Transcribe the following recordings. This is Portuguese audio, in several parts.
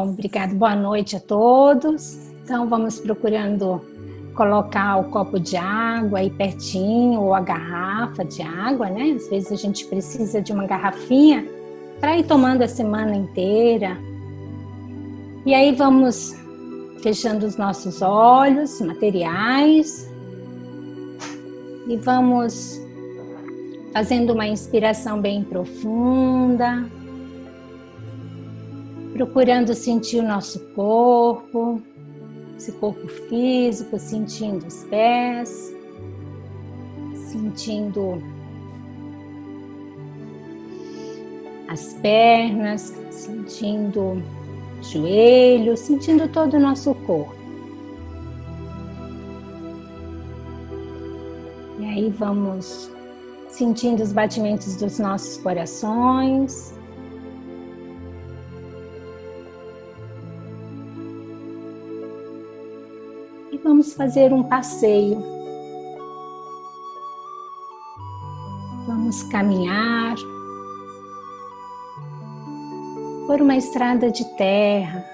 Então, obrigado, boa noite a todos. Então, vamos procurando colocar o copo de água aí pertinho, ou a garrafa de água, né? Às vezes a gente precisa de uma garrafinha para ir tomando a semana inteira. E aí vamos fechando os nossos olhos materiais e vamos fazendo uma inspiração bem profunda, procurando sentir o nosso corpo, esse corpo físico, sentindo os pés, sentindo as pernas, sentindo os joelhos, sentindo todo o nosso corpo. E aí vamos sentindo os batimentos dos nossos corações. E vamos fazer um passeio. Vamos caminhar por uma estrada de terra.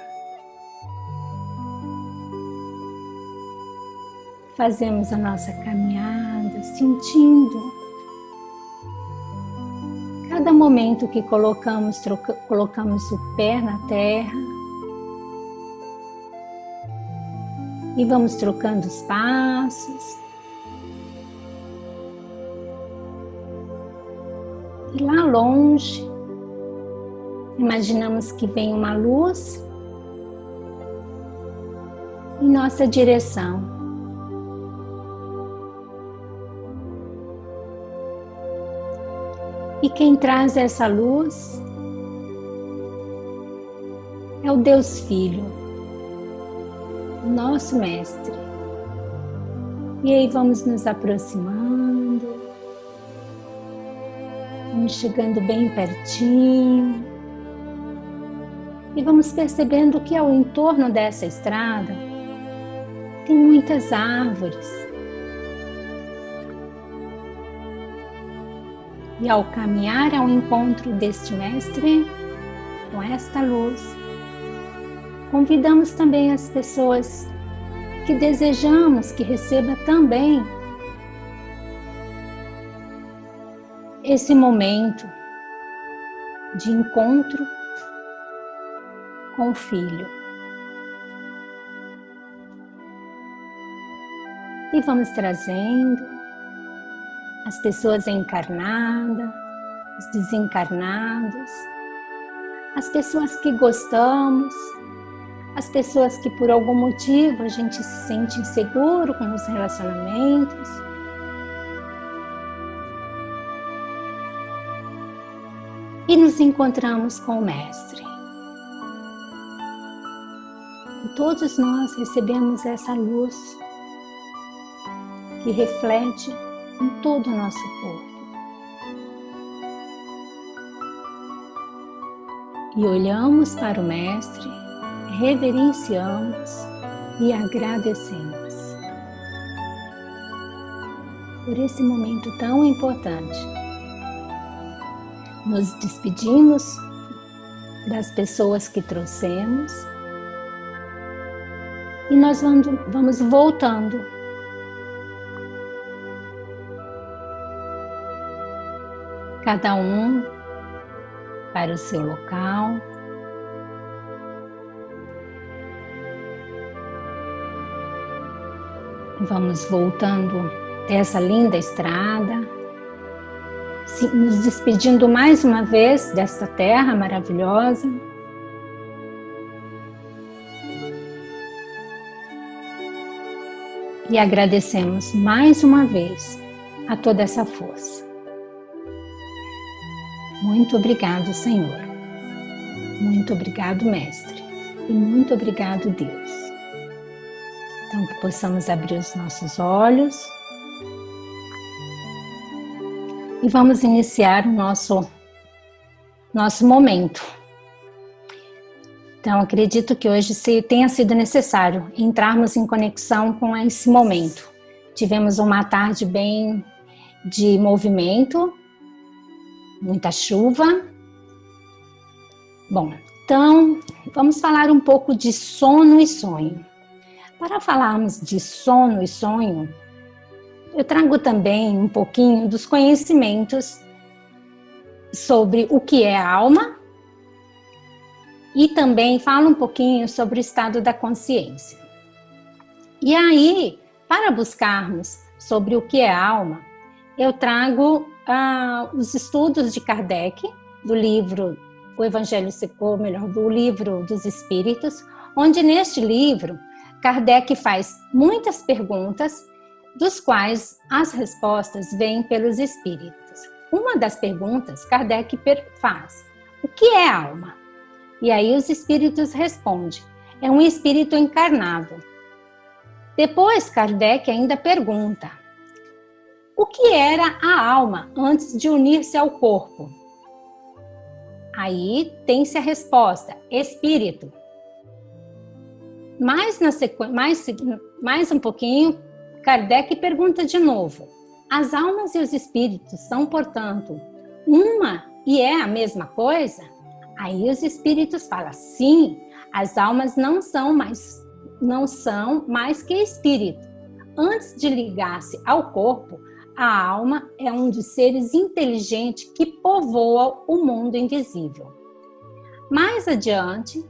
Fazemos a nossa caminhada, sentindo cada momento que colocamos o pé na terra e vamos trocando os passos. E lá longe, imaginamos que vem uma luz em nossa direção. E quem traz essa luz é o Deus Filho, o nosso Mestre. E aí vamos nos aproximando, vamos chegando bem pertinho e vamos percebendo que ao entorno dessa estrada tem muitas árvores. E ao caminhar ao encontro deste Mestre, com esta luz, convidamos também as pessoas que desejamos que receba também esse momento de encontro com o Filho. E vamos trazendo as pessoas encarnadas, os desencarnados, as pessoas que gostamos, as pessoas que por algum motivo a gente se sente inseguro com os relacionamentos. E nos encontramos com o Mestre. E todos nós recebemos essa luz que reflete em todo o nosso corpo. E olhamos para o Mestre, reverenciamos e agradecemos por esse momento tão importante. Nos despedimos das pessoas que trouxemos e nós vamos voltando cada um para o seu local. Vamos voltando dessa linda estrada, nos despedindo mais uma vez desta terra maravilhosa. E agradecemos mais uma vez a toda essa força. Muito obrigado, Senhor. Muito obrigado, Mestre. E muito obrigado, Deus. Então, que possamos abrir os nossos olhos. E vamos iniciar o nosso momento. Então, acredito que hoje tenha sido necessário entrarmos em conexão com esse momento. Tivemos uma tarde bem de movimento, muita chuva. Bom, Então, vamos falar um pouco de sono e sonho. Para falarmos de sono e sonho, eu trago também um pouquinho dos conhecimentos sobre o que é a alma e também falo um pouquinho sobre o estado da consciência. E aí, para buscarmos sobre o que é a alma, eu trago os estudos de Kardec, do livro O Evangelho, ou melhor, do livro dos Espíritos, onde neste livro Kardec faz muitas perguntas, dos quais as respostas vêm pelos Espíritos. Uma das perguntas Kardec faz: o que é alma? E aí os Espíritos respondem: é um espírito encarnado. Depois Kardec ainda pergunta: o que era a alma antes de unir-se ao corpo? Aí tem-se a resposta: espírito. Mais um pouquinho, Kardec pergunta de novo: as almas e os espíritos são, portanto, uma e é a mesma coisa? Aí os espíritos falam: sim, as almas não são mais que espírito. Antes de ligar-se ao corpo, a alma é um dos seres inteligentes que povoa o mundo invisível. Mais adiante,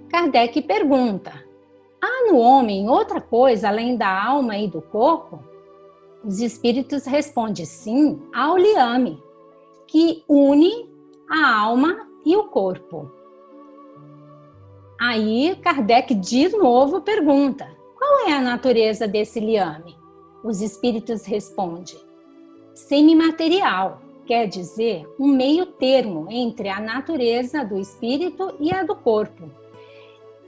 Kardec pergunta: há no homem outra coisa além da alma e do corpo? Os espíritos respondem: sim, há o liame, que une a alma e o corpo. Aí Kardec de novo pergunta: qual é a natureza desse liame? Os espíritos respondem: semimaterial, quer dizer, um meio termo entre a natureza do espírito e a do corpo.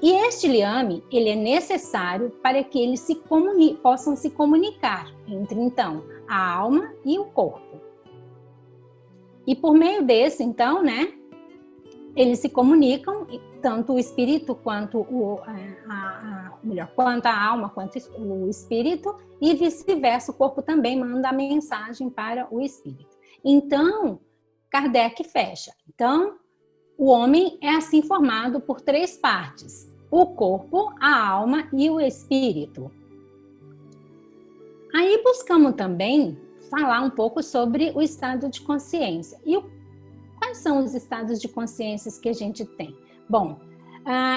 E este liame, ele é necessário para que eles possam se comunicar entre, então, a alma e o corpo. E por meio desse, então, eles se comunicam, tanto o espírito quanto quanto a alma, quanto o espírito, e vice-versa, o corpo também manda a mensagem para o espírito. Então, Kardec fecha. Então, o homem é assim formado por 3 partes: o corpo, a alma e o espírito. Aí buscamos também falar um pouco sobre o estado de consciência. E quais são os estados de consciência que a gente tem? Bom,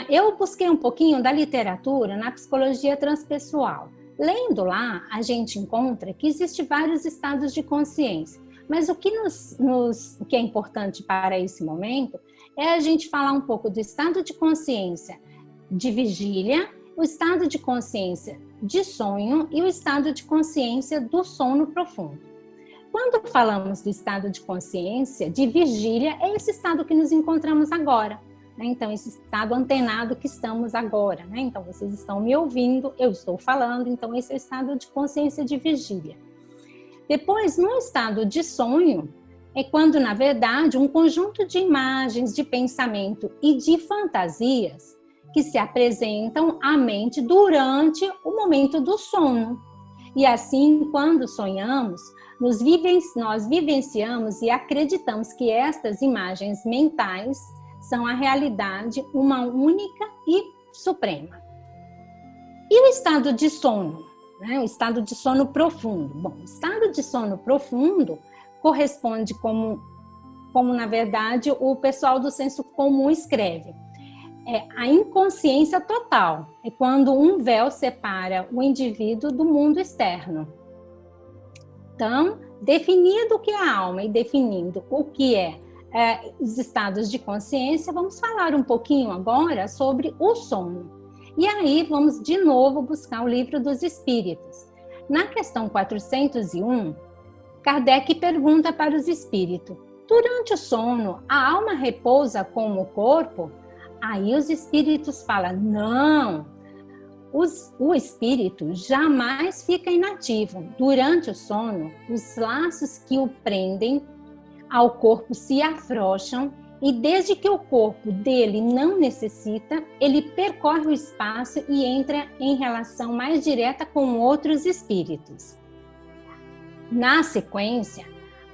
eu busquei um pouquinho da literatura na psicologia transpessoal. Lendo lá, a gente encontra que existem vários estados de consciência. Mas o que é importante para esse momento é a gente falar um pouco do estado de consciência de vigília, o estado de consciência de sonho e o estado de consciência do sono profundo. Quando falamos do estado de consciência de vigília, é esse estado que nos encontramos agora. Então, esse estado antenado que estamos agora. Então, vocês estão me ouvindo, eu estou falando, então esse é o estado de consciência de vigília. Depois, no estado de sonho, é quando, na verdade, um conjunto de imagens, de pensamento e de fantasias que se apresentam à mente durante o momento do sono. E assim, quando sonhamos, nós vivenciamos e acreditamos que estas imagens mentais são a realidade, uma única e suprema. E o estado de sono? O estado de sono profundo. Bom, o estado de sono profundo corresponde como na verdade, o pessoal do senso comum escreve. É a inconsciência total. É quando um véu separa o indivíduo do mundo externo. Então, definido o que é a alma e definindo o que os estados de consciência, vamos falar um pouquinho agora sobre o sono. E aí vamos de novo buscar o Livro dos Espíritos. Na questão 401, Kardec pergunta para os espíritos: durante o sono, a alma repousa como o corpo? Aí os espíritos falam: não, o espírito jamais fica inativo. Durante o sono, os laços que o prendem ao corpo se afrouxam e desde que o corpo dele não necessita, ele percorre o espaço e entra em relação mais direta com outros espíritos. Na sequência,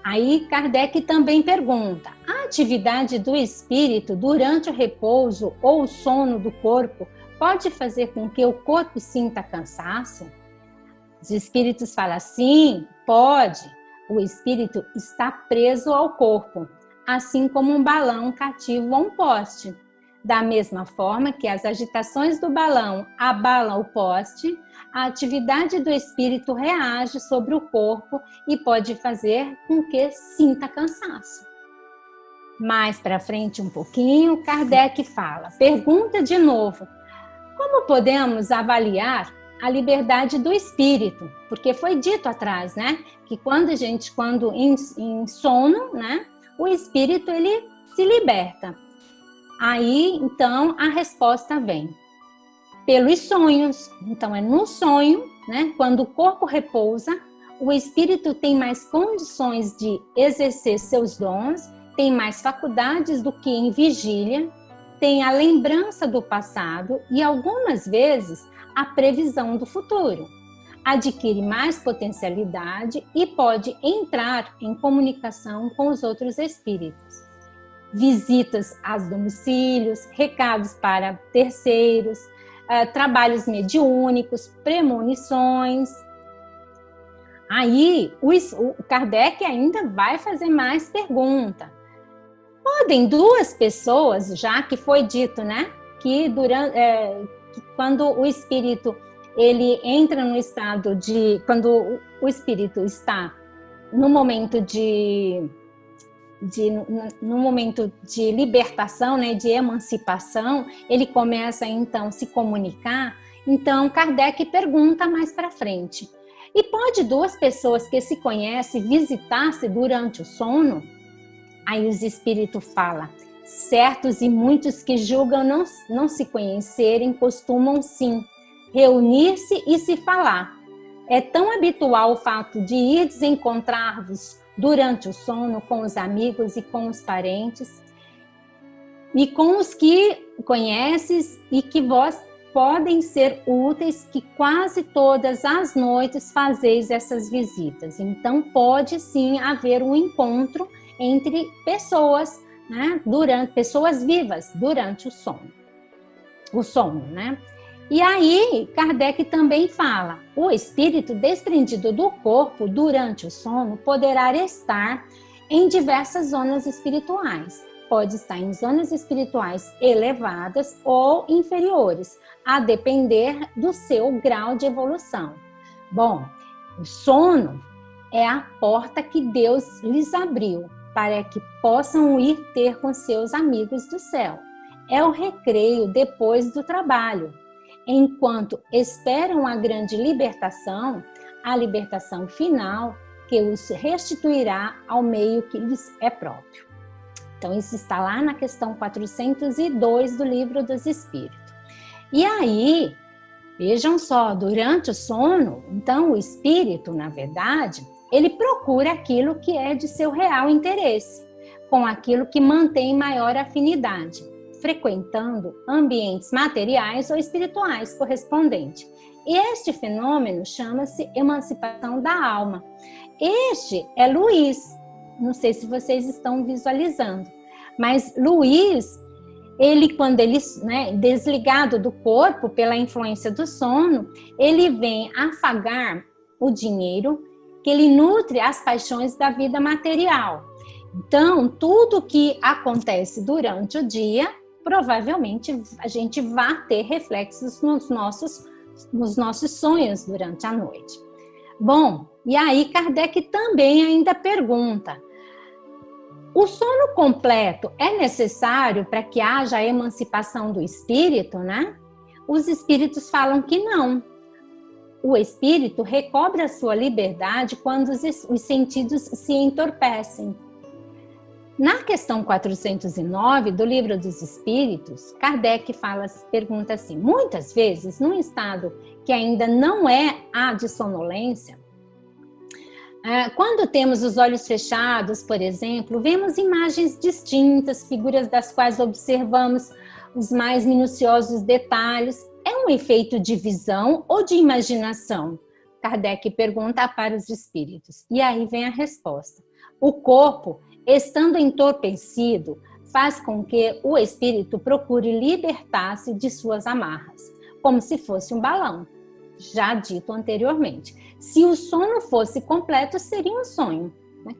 aí Kardec também pergunta: há A atividade do espírito durante o repouso ou o sono do corpo pode fazer com que o corpo sinta cansaço? Os espíritos falam sim, pode. O espírito está preso ao corpo, assim como um balão cativo a um poste. Da mesma forma que as agitações do balão abalam o poste, a atividade do espírito reage sobre o corpo e pode fazer com que sinta cansaço. Mais para frente um pouquinho, Kardec fala, pergunta de novo, como podemos avaliar a liberdade do espírito? Porque foi dito atrás, né, que quando em sono, né, o espírito ele se liberta. Aí, então, a resposta vem pelos sonhos. Então, é no sonho, né, quando o corpo repousa, o espírito tem mais condições de exercer seus dons, tem mais faculdades do que em vigília, tem a lembrança do passado e, algumas vezes, a previsão do futuro. Adquire mais potencialidade e pode entrar em comunicação com os outros espíritos. Visitas aos domicílios, recados para terceiros, trabalhos mediúnicos, premonições. Aí, o Kardec ainda vai fazer mais pergunta. Podem duas pessoas, já que foi dito, né, que quando o espírito ele entra no estado de, quando o espírito está no momento no momento de libertação, né, de emancipação, ele começa então a se comunicar. Então Kardec pergunta mais para frente: e pode duas pessoas que se conhecem visitar-se durante o sono? Aí os espíritos falam: certos e muitos que julgam não se conhecerem costumam sim reunir-se e se falar. É tão habitual o fato de irdes encontrar-vos durante o sono com os amigos e com os parentes e com os que conheces e que vós podem ser úteis, que quase todas as noites fazeis essas visitas. Então pode sim haver um encontro entre pessoas, né, pessoas vivas durante o sono, né? E aí, Kardec também fala, o espírito desprendido do corpo durante o sono poderá estar em diversas zonas espirituais. Pode estar em zonas espirituais elevadas ou inferiores, a depender do seu grau de evolução. Bom, o sono é a porta que Deus lhes abriu para que possam ir ter com seus amigos do céu. É o recreio depois do trabalho. Enquanto esperam a grande libertação, a libertação final, que os restituirá ao meio que lhes é próprio. Então, isso está lá na questão 402 do Livro dos Espíritos. E aí, vejam só, durante o sono, então o espírito, na verdade, ele procura aquilo que é de seu real interesse, com aquilo que mantém maior afinidade, frequentando ambientes materiais ou espirituais correspondentes. E este fenômeno chama-se emancipação da alma. Este é Luiz, não sei se vocês estão visualizando, mas Luiz, quando ele, né, desligado do corpo pela influência do sono, ele vem afagar o dinheiro, que ele nutre as paixões da vida material. Então, tudo que acontece durante o dia, provavelmente a gente vai ter reflexos nos nossos sonhos durante a noite. Bom, e aí Kardec também ainda pergunta: o sono completo é necessário para que haja a emancipação do espírito, né? Os espíritos falam que não. O espírito recobra a sua liberdade quando os sentidos se entorpecem. Na questão 409 do Livro dos Espíritos, Kardec pergunta assim: muitas vezes, num estado que ainda não é a de sonolência, quando temos os olhos fechados, por exemplo, vemos imagens distintas, figuras das quais observamos os mais minuciosos detalhes. É um efeito de visão ou de imaginação? Kardec pergunta para os espíritos. E aí vem a resposta: o corpo estando entorpecido, faz com que o espírito procure libertar-se de suas amarras, como se fosse um balão, já dito anteriormente. Se o sono fosse completo, seria um sonho.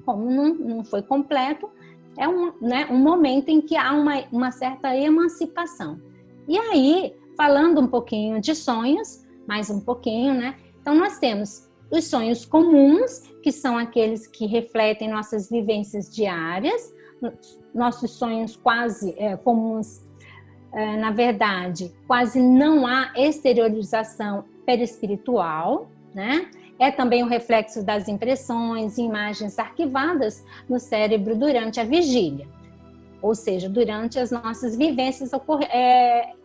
Como não foi completo, é um momento em que há uma certa emancipação. E aí, falando um pouquinho de sonhos, mais um pouquinho, né? Então, nós temos os sonhos comuns, que são aqueles que refletem nossas vivências diárias, nossos sonhos quase comuns, na verdade, quase não há exteriorização perispiritual, né? É também um reflexo das impressões e imagens arquivadas no cérebro durante a vigília, ou seja, durante as nossas vivências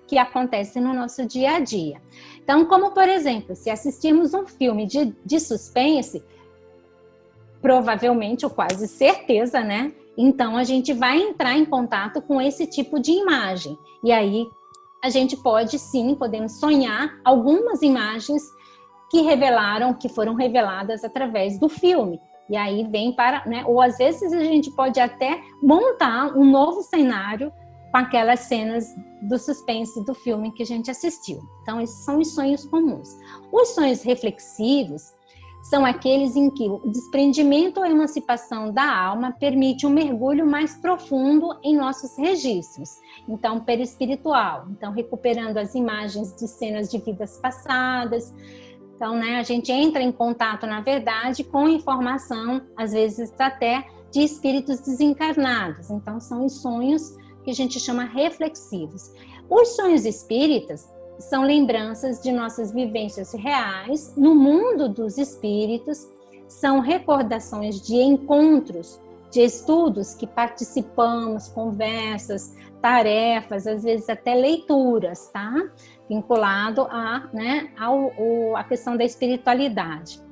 que acontecem no nosso dia a dia. Então, como por exemplo, se assistirmos um filme de suspense, provavelmente, ou quase certeza, né? Então, a gente vai entrar em contato com esse tipo de imagem. E aí, a gente podemos sonhar algumas imagens que foram reveladas através do filme. E aí vem ou às vezes a gente pode até montar um novo cenário com aquelas cenas do suspense do filme que a gente assistiu. Então, esses são os sonhos comuns. Os sonhos reflexivos são aqueles em que o desprendimento ou emancipação da alma permite um mergulho mais profundo em nossos registros. Então, perispiritual. Então, recuperando as imagens de cenas de vidas passadas. Então, a gente entra em contato, na verdade, com informação, às vezes até de espíritos desencarnados. Então, são os sonhos que a gente chama reflexivos. Os sonhos espíritas são lembranças de nossas vivências reais no mundo dos espíritos, são recordações de encontros, de estudos que participamos, conversas, tarefas, às vezes até leituras, tá? Vinculado à questão da espiritualidade.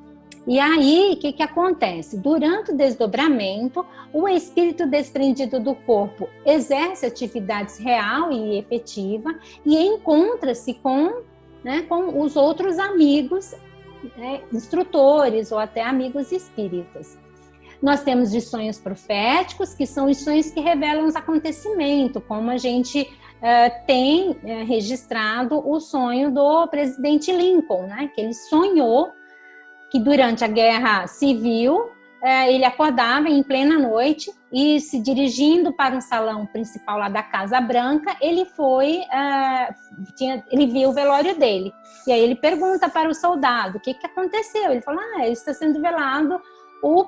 E aí, o que acontece? Durante o desdobramento, o espírito desprendido do corpo exerce atividades real e efetiva e encontra-se com os outros amigos, instrutores ou até amigos espíritas. Nós temos os sonhos proféticos, que são os sonhos que revelam os acontecimentos, como a gente tem registrado o sonho do presidente Lincoln, que ele sonhou que durante a Guerra Civil ele acordava em plena noite e, se dirigindo para um salão principal lá da Casa Branca, ele viu o velório dele. E aí ele pergunta para o soldado o que aconteceu. Ele fala, está sendo velado o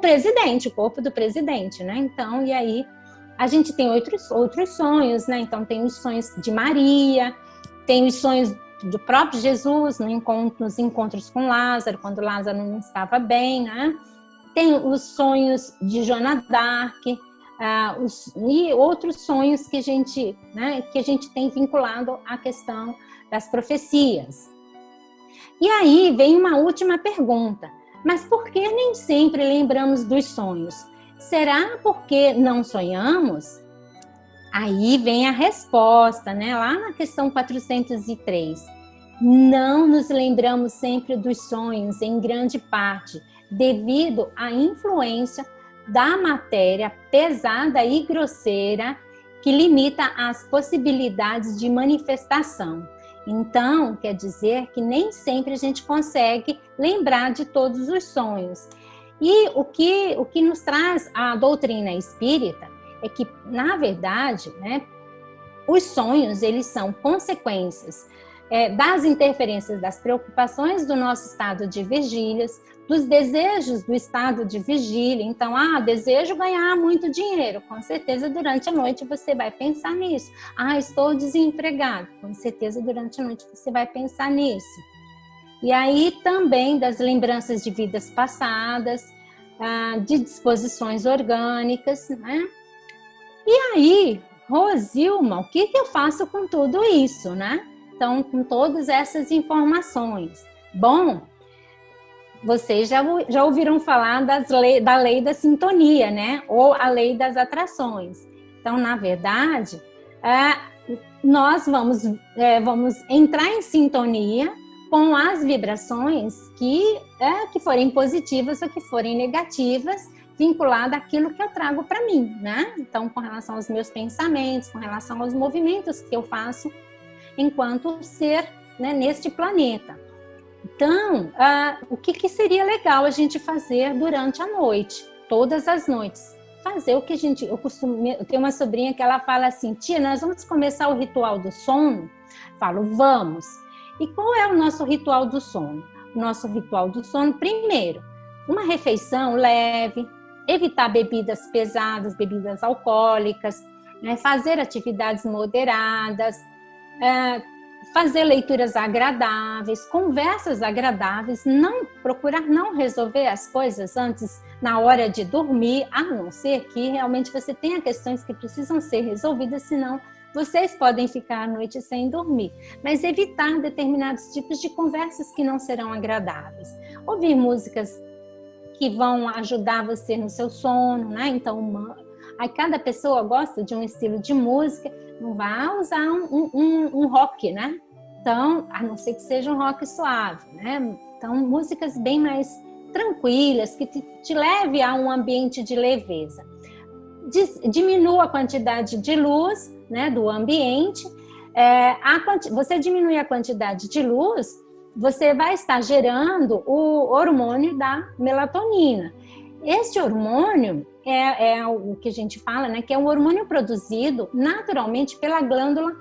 corpo do presidente, né? Então, e aí a gente tem outros sonhos, né? Então, tem os sonhos de Maria, tem os sonhos do próprio Jesus nos encontros com Lázaro, quando Lázaro não estava bem, né? Tem os sonhos de Joana d'Arc, e outros sonhos que a gente tem vinculado à questão das profecias. E aí vem uma última pergunta. Mas por que nem sempre lembramos dos sonhos? Será porque não sonhamos? Aí vem a resposta, lá na questão 403. Não nos lembramos sempre dos sonhos, em grande parte, devido à influência da matéria pesada e grosseira que limita as possibilidades de manifestação. Então, quer dizer que nem sempre a gente consegue lembrar de todos os sonhos. E o que nos traz a doutrina espírita é que, na verdade, os sonhos, eles são consequências das interferências das preocupações do nosso estado de vigílias, dos desejos do estado de vigília. Então, desejo ganhar muito dinheiro. Com certeza, durante a noite você vai pensar nisso. Estou desempregado. Com certeza, durante a noite você vai pensar nisso. E aí também das lembranças de vidas passadas, de disposições orgânicas, né? E aí, Rosilma, o que eu faço com tudo isso, né? Então, com todas essas informações. Bom, vocês já ouviram falar da lei da sintonia, né? Ou a lei das atrações. Então, na verdade, nós vamos entrar em sintonia com as vibrações que forem positivas ou que forem negativas, vinculada àquilo que eu trago para mim, né? Então, com relação aos meus pensamentos, com relação aos movimentos que eu faço enquanto ser, né, neste planeta. Então, o que seria legal a gente fazer durante a noite, todas as noites? Fazer o que eu tenho uma sobrinha que ela fala assim: tia, nós vamos começar o ritual do sono? Falo, vamos. E qual é o nosso ritual do sono? O nosso ritual do sono, primeiro, uma refeição leve, evitar bebidas pesadas, bebidas alcoólicas, né? Fazer atividades moderadas, fazer leituras agradáveis, conversas agradáveis, procurar não resolver as coisas antes, na hora de dormir, a não ser que realmente você tenha questões que precisam ser resolvidas, senão vocês podem ficar a noite sem dormir. Mas evitar determinados tipos de conversas que não serão agradáveis. Ouvir músicas que vão ajudar você no seu sono, né? Então, aí cada pessoa gosta de um estilo de música, não vai usar um rock, né? Então, a não ser que seja um rock suave, né? Então, músicas bem mais tranquilas, que te leve a um ambiente de leveza. Diminua a quantidade de luz, né, do ambiente. Você diminui a quantidade de luz, você vai estar gerando o hormônio da melatonina. Este hormônio é o que a gente fala, né, que é um hormônio produzido naturalmente pela glândula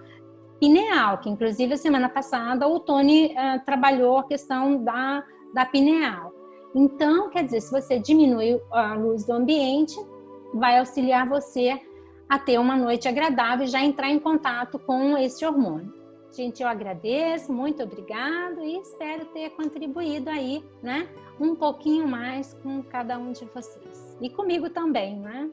pineal, que inclusive a semana passada o Tony trabalhou a questão da pineal. Então, quer dizer, se você diminui a luz do ambiente, vai auxiliar você a ter uma noite agradável e já entrar em contato com esse hormônio. Gente, eu agradeço, muito obrigado e espero ter contribuído aí, né, um pouquinho mais com cada um de vocês. E comigo também, né?